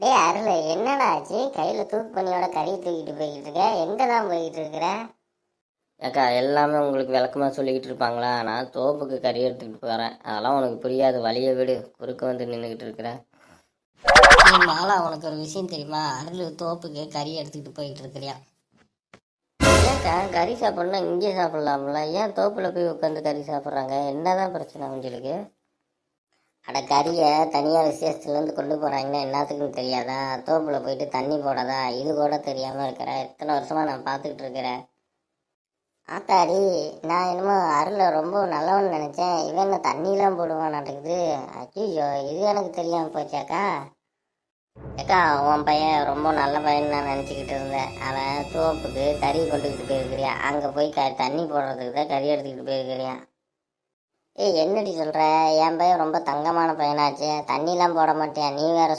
டேய் அருள், என்னடா ஆச்சு? கையில தூக்கு பண்ணியோட கறியை தூக்கிட்டு போய்கிட்டு இருக்க, எங்க தான் போய்கிட்டு இருக்கிற? ஏக்கா எல்லாமே உங்களுக்கு விளக்கமாக சொல்லிக்கிட்டு இருப்பாங்களா? நான் தோப்புக்கு கறி எடுத்துக்கிட்டு போகிறேன். அதெல்லாம் உனக்கு புரியாது, வழியை விடு. குறுக்க வந்து நின்றுக்கிட்டு இருக்கிறேன். மாலா, உனக்கு ஒரு விஷயம் தெரியுமா? அருள் தோப்புக்கு கறி எடுத்துக்கிட்டு போயிட்டு இருக்கிறியா? ஏன்க்கா கறி சாப்பிட்ணுன்னா இங்கே சாப்பிட்லாம்ல? ஏன் தோப்பில் போய் உட்காந்து கறி சாப்பிட்றாங்க? என்னதான் பிரச்சனை உங்களுக்கு? அட, கறியை தனியாக விசேஷத்துலேருந்து கொண்டு போகிறாங்கன்னா என்னத்துக்குன்னு தெரியாதா? தோப்புல போயிட்டு தண்ணி போடாதா? இது கூட தெரியாமல் இருக்கிற. இத்தனை வருஷமாக நான் பார்த்துக்கிட்டு இருக்கிறேன். ஆத்தாடி, நான் என்னமோ அருளை ரொம்ப நல்லவன்னு நினச்சேன். இவன் என்ன தண்ணியெலாம் போடுவான் நடக்குது. ஐயோ, இது எனக்கு தெரியாமல் போச்சாக்கா. ஏக்கா, உன் பையன் ரொம்ப நல்ல பையன் நான் நினச்சிக்கிட்டு இருந்தேன். அவன் தோப்புக்கு கறி கொண்டுக்கிட்டு போயிருக்கிறியா? அங்கே போய் தண்ணி போடுறதுக்கு தான் கறி எடுத்துக்கிட்டு போயிருக்கிறியா? ஏய், என்னடி சொல்கிற? என் பையன் ரொம்ப தங்கமான பையனாச்சே, தண்ணிலாம் போட மாட்டியா? நீ வேற